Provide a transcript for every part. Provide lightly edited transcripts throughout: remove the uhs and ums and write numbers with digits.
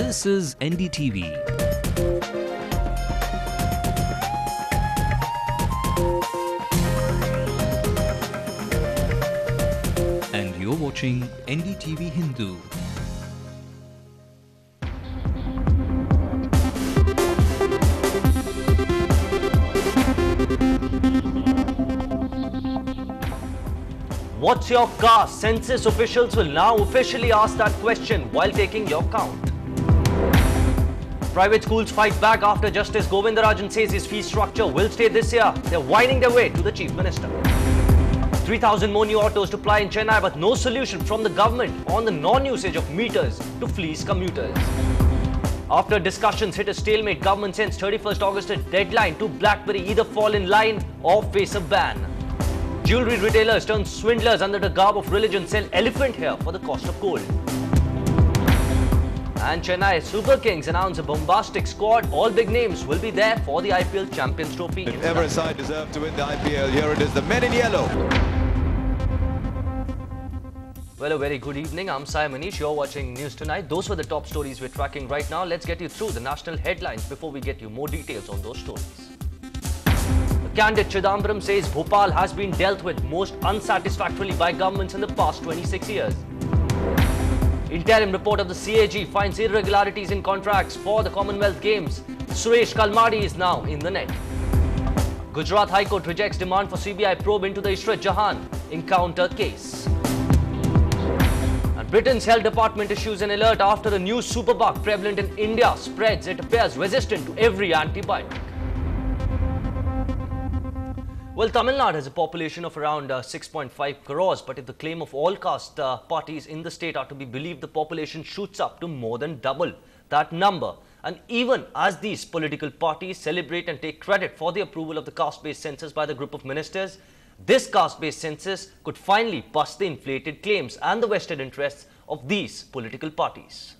This is NDTV. And you're watching NDTV Hindu. What's your caste? Census officials will now officially ask that question while taking your count. Private schools fight back after Justice Govindarajan says his fee structure will stay this year. They're winding their way to the Chief Minister. 3,000 more new autos to ply in Chennai, but no solution from the government on the non-usage of meters to fleece commuters. After discussions hit a stalemate, government sends 31st August a deadline to BlackBerry either fall in line or face a ban. Jewelry retailers turn swindlers under the garb of religion, sell elephant hair for the cost of gold. And Chennai Super Kings announce a bombastic squad. All big names will be there for the IPL Champions Trophy. If ever a side deserved to win the IPL, here it is, the men in yellow. Well, a very good evening. I'm Sai Manish. You're watching News Tonight. Those were the top stories we're tracking right now. Let's get you through the national headlines before we get you more details on those stories. Candidate Chidambaram says Bhopal has been dealt with most unsatisfactorily by governments in the past 26 years. Interim report of the CAG finds irregularities in contracts for the Commonwealth Games. Suresh Kalmadi is now in the net. Gujarat High Court rejects demand for CBI probe into the Ishrat Jahan encounter case. And Britain's Health Department issues an alert after a new superbug prevalent in India spreads. It appears resistant to every antibiotic. Well, Tamil Nadu has a population of around 6.5 crores, but if the claim of all caste parties in the state are to be believed, the population shoots up to more than double that number. And even as these political parties celebrate and take credit for the approval of the caste-based census by the group of ministers, this caste-based census could finally bust the inflated claims and the vested interests of these political parties.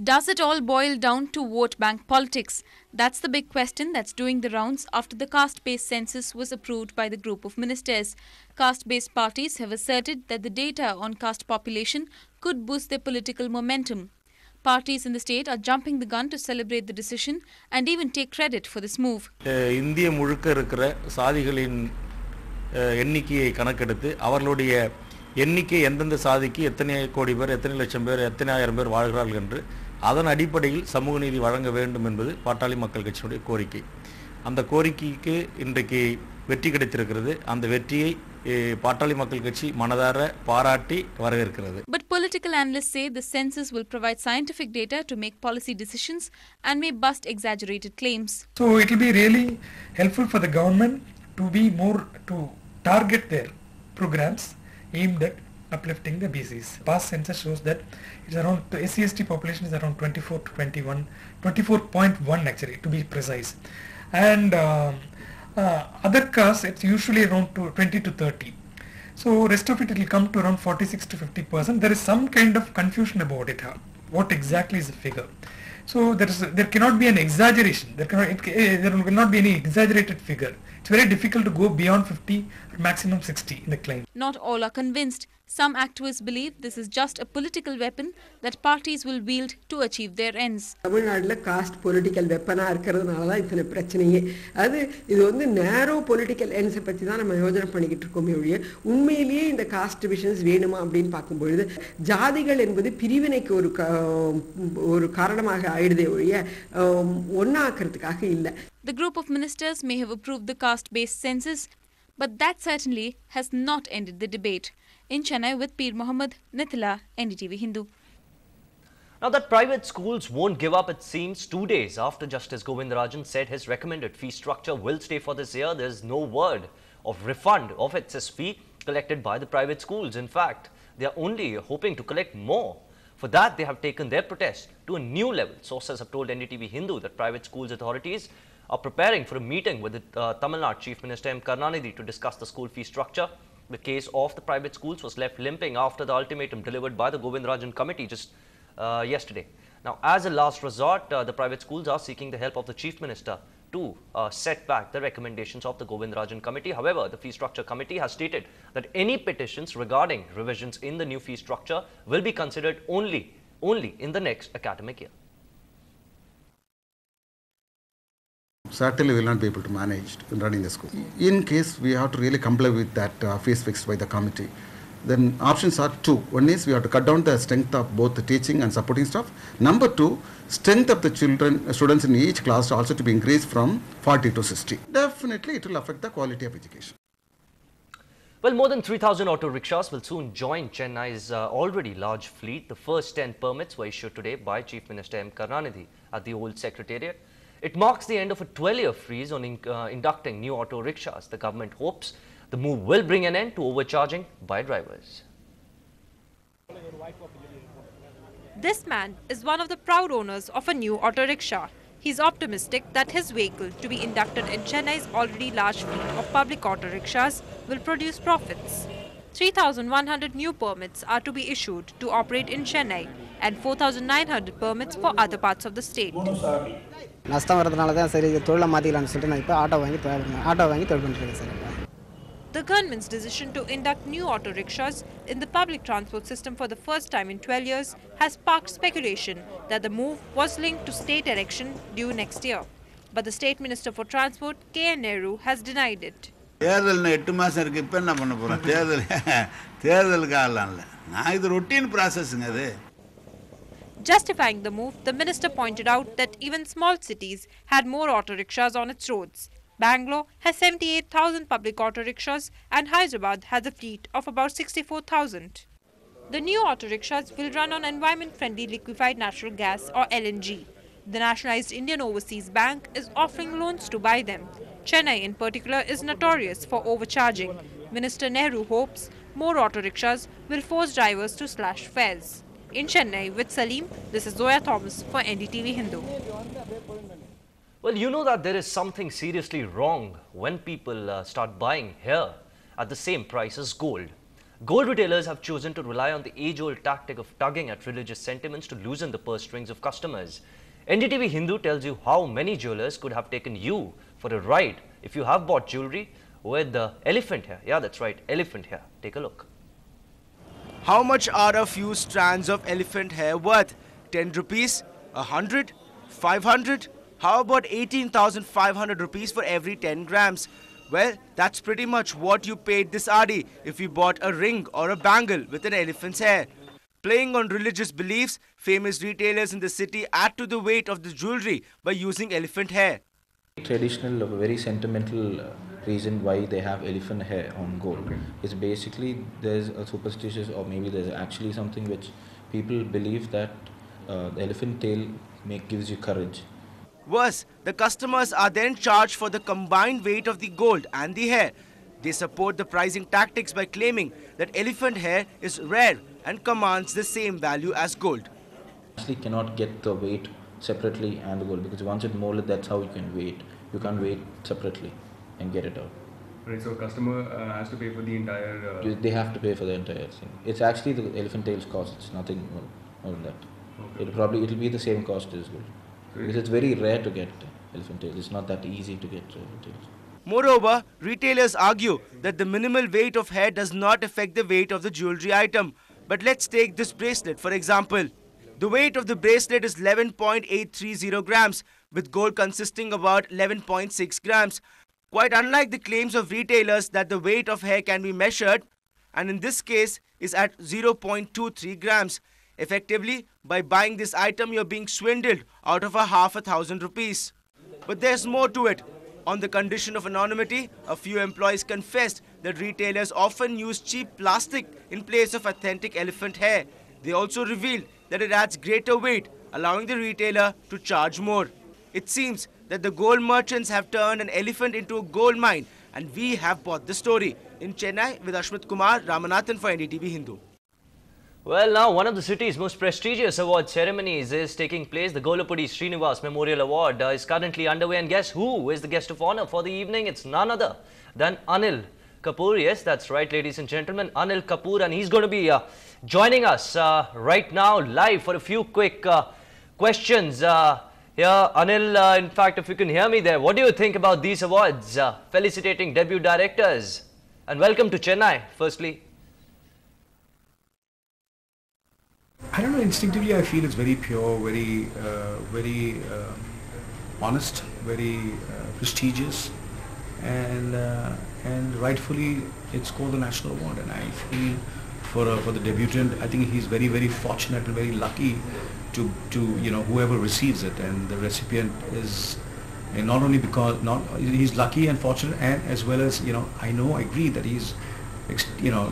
Does it all boil down to vote bank politics? That's the big question that's doing the rounds after the caste-based census was approved by the group of ministers. Caste-based parties have asserted that the data on caste population could boost their political momentum. Parties in the state are jumping the gun to celebrate the decision and even take credit for this move. இந்திய முழுக்க இருக்கிற சாதிகளின் எண்ணிக்கையை கணக்கெடுத்து அவர்களுடைய எண்ணிக்கை எந்தெந்த சாதிக்கு எத்தனை கோடி பேர் எத்தனை லட்சம் பேர் எத்தனை ஆயிரம் பேர் வாழ்கிறார்கள் என்று அதன் அடிப்படையில் சமூக நீதி வழங்க வேண்டும் என்பது பாட்டாளி மக்கள் கட்சியினுடைய கோரிக்கை. அந்த கோரிக்கைக்கு இன்றைக்கு வெற்றி கிடைத்திருக்கிறது. அந்த வெற்றியை பாட்டாளி மக்கள் கட்சி மனதார பாராட்டி வரவேற்கிறது. But political analysts say the census will provide scientific data to make policy decisions and may bust exaggerated claims. So it will be really helpful for the government to be more to target their programs aimed at uplifting the BCs. Past census shows that it's around the SC/ST population is around 24 to 21, 24.1 actually to be precise, and other castes it's usually around 20 to 30. So rest of it will come to around 46 to 50%. There is some kind of confusion about it. What exactly is the figure? So there cannot be an exaggeration. There will not be any exaggerated figure. It's very difficult to go beyond 50 or maximum 60 in the claim. Not all are convinced. Some activists believe this is just a political weapon that parties will wield to achieve their ends. தமிழ்நாட்டில் cost political வெப்பனாக இருக்கிறதுனால தான் இத்தனை பிரச்சனையே. இது வந்து நேரோ political எண்ட்ஸை பற்றி தான் நம்ம யோஜனை பண்ணிக்கிட்டு இருக்கோமே ஒழிய உண்மையிலேயே இந்த காஸ்ட் டிவிஷன்ஸ் வேணுமா அப்படின்னு பார்க்கும்பொழுது ஜாதிகள் என்பது பிரிவினைக்கு ஒரு காரணமாக ஆயிடுதே ஒழிய ஒன்றாக்கிறதுக்காக இல்லை. The group of ministers may have approved the caste-based census, but that certainly has not ended the debate. In Chennai with Peer Mohammed, Nithila, NDTV Hindu. Now that private schools won't give up, it seems 2 days after Justice Govindarajan said his recommended fee structure will stay for this year, there's no word of refund of excess fee collected by the private schools. In fact, they are only hoping to collect more. For that, they have taken their protest to a new level. Sources have told NDTV Hindu that private schools authorities are preparing for a meeting with the Tamil Nadu Chief Minister M. Karunanidhi to discuss the school fee structure. The case of the private schools was left limping after the ultimatum delivered by the Govindarajan committee just yesterday. Now, as a last resort, the private schools are seeking the help of the Chief Minister to set back the recommendations of the Govindarajan committee. However, the fee structure committee has stated that any petitions regarding revisions in the new fee structure will be considered only only in the next academic year. Certainly we will not be able to manage running the school. In case we have to really comply with that fees fixed by the committee, then options are two. One is we have to cut down the strength of both the teaching and supporting staff. Number two, strength of the students in each class also to be increased from 40 to 60. Definitely it will affect the quality of education. Well, more than 3,000 auto rickshaws will soon join Chennai's already large fleet. The first 10 permits were issued today by Chief Minister M. Karunanidhi at the old Secretariat. It marks the end of a 12-year freeze on inducting new auto rickshaws. The government hopes the move will bring an end to overcharging by drivers. This man is one of the proud owners of a new auto rickshaw. He's optimistic that his vehicle, to be inducted in Chennai's already large fleet of public auto rickshaws, will produce profits. 3,100 new permits are to be issued to operate in Chennai and 4,900 permits for other parts of the state. The government's decision to induct new auto rickshaws in the public transport system for the first time in 12 years has sparked speculation that the move was linked to state election due next year. But the State Minister for Transport, K.N. Nehru, has denied it. Justifying the move, the minister pointed out that even small cities had more auto rickshaws on its roads. Bangalore has 78,000 public auto rickshaws and Hyderabad has a fleet of about 64,000. The new auto rickshaws will run on environment-friendly liquefied natural gas or LNG. The nationalized Indian Overseas Bank is offering loans to buy them. Chennai in particular is notorious for overcharging. Minister Nehru hopes more auto rickshaws will force drivers to slash fares. In Chennai with Salim, this is Zoya Thomas for NDTV Hindu. Well, you know that there is something seriously wrong when people start buying hair at the same price as gold. Gold retailers have chosen to rely on the age-old tactic of tugging at religious sentiments to loosen the purse strings of customers. NDTV Hindu tells you how many jewelers could have taken you for a ride if you have bought jewelry with the elephant hair. Yeah, that's right, elephant hair. Take a look. How much are a few strands of elephant hair worth? 10 rupees? 100? 500? How about 18,500 rupees for every 10 grams? Well, that's pretty much what you paid this Adi if you bought a ring or a bangle with an elephant's hair. Playing on religious beliefs, famous retailers in the city add to the weight of the jewelry by using elephant hair. Traditional, very sentimental reason why they have elephant hair on gold is basically there's a superstitious, or maybe there's actually something which people believe that the elephant tail gives you courage. Worse, the customers are then charged for the combined weight of the gold and the hair. They support the pricing tactics by claiming that elephant hair is rare and commands the same value as gold. Actually cannot get the weight separately and the gold, because once it's molded, that's how you can weight. You can't weight separately and get it out. Right, so customer has to pay for the entire... They have to pay for the entire thing. It's actually the elephant tail's cost, it's nothing more than that. Okay. It'll be the same cost as gold. Because it's very rare to get elephant tails. It's not that easy to get elephant tails. Moreover, retailers argue that the minimal weight of hair does not affect the weight of the jewelry item. But let's take this bracelet for example. The weight of the bracelet is 11.830 grams, with gold consisting about 11.6 grams. Quite unlike the claims of retailers that the weight of hair can be measured, and in this case is at 0.23 grams. Effectively, by buying this item, you're being swindled out of 500 rupees. But there's more to it. On the condition of anonymity, a few employees confessed that retailers often use cheap plastic in place of authentic elephant hair. They also revealed that it adds greater weight, allowing the retailer to charge more. It seems that the gold merchants have turned an elephant into a gold mine, and we have bought the story. In Chennai, with Ashmit Kumar, Ramanathan for NDTV Hindu. Well, now one of the city's most prestigious award ceremonies is taking place. The Golapudi Srinivas Memorial Award is currently underway, and guess who is the guest of honor for the evening? It's none other than Anil Kapoor. Yes, that's right, ladies and gentlemen, Anil Kapoor, and he's going to be joining us right now live for a few quick questions. Here, Anil, in fact, if you can hear me there, what do you think about these awards? Felicitating debut directors, and welcome to Chennai, firstly. I don't know, instinctively I feel it's very pure, very honest, very prestigious, and rightfully it's called the National Award, and I feel for the debutant, I think he's very fortunate and very lucky to whoever receives it, and the recipient is, and not only because he's lucky and fortunate, and as well as I agree that he's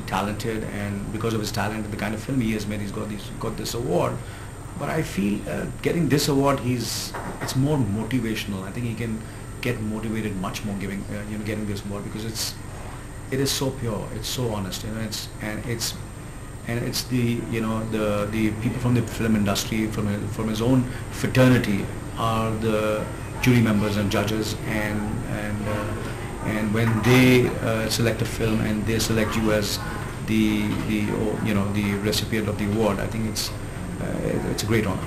talented, and because of his talent and the kind of film he has made, he's got this award. But I feel getting this award, it's more motivational. I think he can get motivated much more getting this award, because it is so pure, it's so honest, it's the the people from the film industry, from his own fraternity, are the jury members and judges, and when they select a film and they select you as the recipient of the award, I think it's a great honor.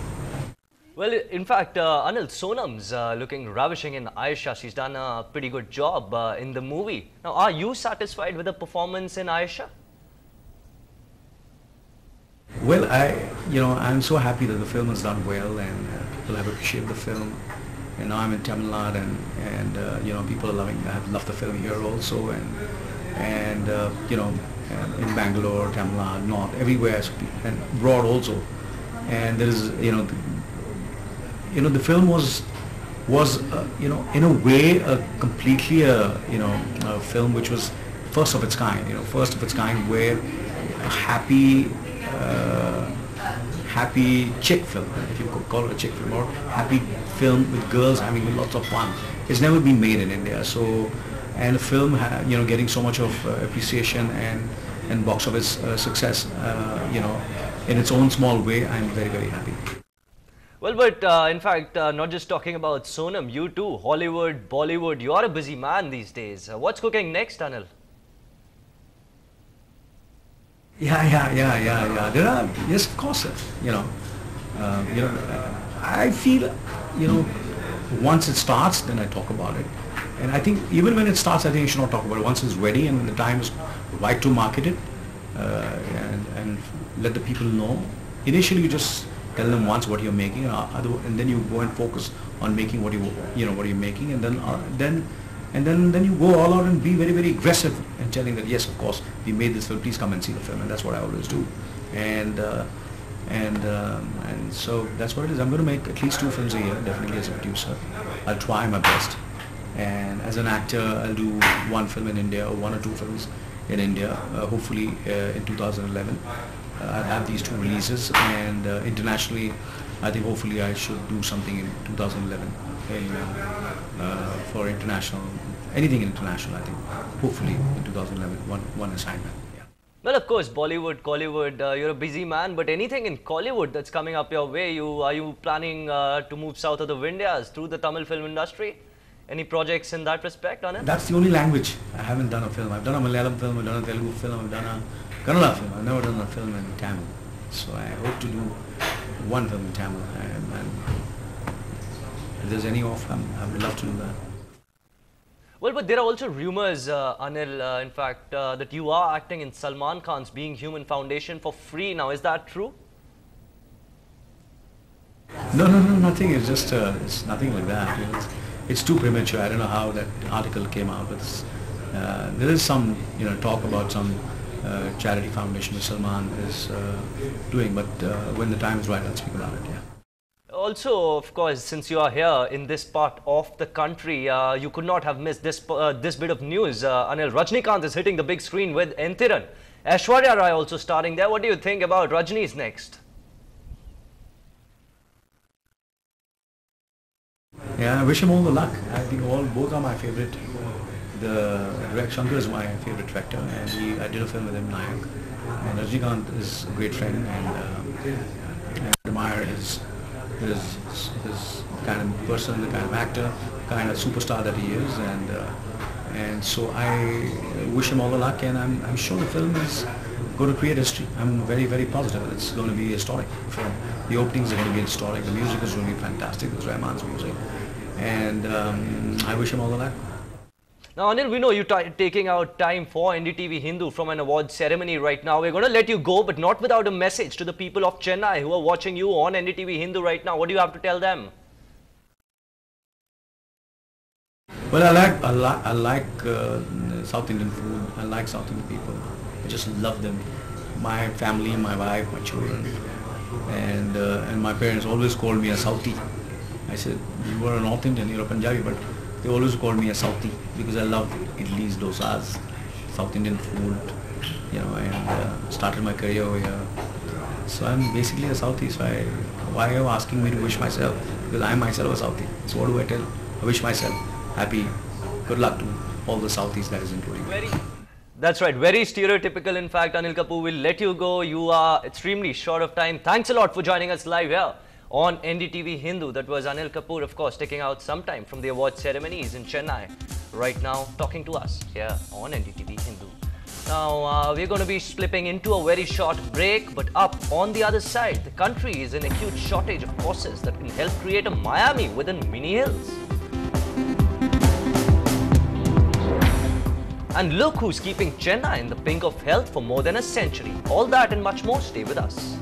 Well, in fact, Anil, Sonam's looking ravishing in Aisha. She's done a pretty good job in the movie. Now, are you satisfied with the performance in Aisha? Well, I'm so happy that the film has done well, and people have appreciated the film. And now I'm in Tamil Nadu, and people are have loved the film here also, and in Bangalore, Tamil Nadu, North, everywhere, and abroad also. And there is, the film was in a way completely a film which was first of its kind, where a happy chick film, if you could call it a chick film, or happy film with girls having lots of fun. It's never been made in India. So, and the film, getting so much of appreciation and box office success, in its own small way, I'm very happy. Well, but in fact, not just talking about Sonam, you too, Hollywood, Bollywood, you're a busy man these days. What's cooking next, Anil? Yeah. There are, yes, of course, I feel, once it starts, then I talk about it. And I think even when it starts, I think you should not talk about it. Once it's ready and when the time is right to market it, and let the people know. Initially, you just tell them once what you're making, and then you go and focus on making what you're making, and then you go all out and be very aggressive and telling that yes, of course, we made this film. Please come and see the film, and that's what I always do. And so that's what it is. I'm going to make at least 2 films a year, definitely as a producer. I'll try my best, and as an actor, I'll do 1 film in India or 1 or 2 films in India. Hopefully in 2011. I'll have these 2 releases, and internationally, I think hopefully I should do something in 2011 for international, anything international. I think hopefully in 2011, one assignment. Yeah. Well, of course, Bollywood, Collywood, you're a busy man, but anything in Collywood that's coming up your way, are you planning to move south of the Vindhyas through the Tamil film industry? Any projects in that respect, Anil? That's the only language I haven't done a film. I've done a Malayalam film, I've done a Telugu film, I've done a Kannada film. I've never done a film in Tamil. So I hope to do 1 film in Tamil. And if there's any off, I would love to do that. Well, but there are also rumors, Anil, in fact, that you are acting in Salman Khan's Being Human Foundation for free now. Is that true? No, nothing. It's just, it's nothing like that. It's too premature. I don't know how that article came out, but there is some, talk about some charity foundation which Salman is doing. But when the time is right, I'll speak about it. Yeah. Also, of course, since you are here in this part of the country, you could not have missed this bit of news. Anil, Rajinikanth is hitting the big screen with Enthiran. Aishwarya Rai also starring there. What do you think about Rajini's next? Yeah, I wish him all the luck. I think both are my favorite. Shankar is my favorite director, and I did a film with him, Nayak. And Rajinikanth is a great friend, and I admire his kind of person, the kind of actor, kind of superstar that he is, and so I wish him all the luck, and I'm sure the film is going to create history. I'm very positive it's going to be a historic film. The openings are going to be historic, the music is going to be fantastic, it's Rahman's music, and I wish him all the luck. Now, Anil, we know you're taking out time for NDTV Hindu from an award ceremony right now. We're going to let you go, but not without a message to the people of Chennai who are watching you on NDTV Hindu right now. What do you have to tell them? Well, I like South Indian food. I like South Indian people. I just love them. My family, my wife, my children, and my parents always called me a Southie. I said, you were a North Indian, you're a Punjabi, but they always called me a Southie because I love idlis, dosas, South Indian food, you know, and started my career over here. So I'm basically a Southie. So why are you asking me to wish myself? Because I myself a Southie. So what do I tell? I wish myself happy, good luck to all the Southies, that is including. That's right, very stereotypical. In fact, Anil Kapoor, will let you go. You are extremely short of time. Thanks a lot for joining us live here on NDTV Hindu. That was Anil Kapoor, of course, taking out some time from the award ceremonies in Chennai right now, talking to us here on NDTV Hindu. Now, we're going to be slipping into a very short break, but up on the other side, the country is in acute shortage of horses that will help create a Miami within mini hills. And look who's keeping Chennai in the pink of health for more than a century. All that and much more. Stay with us.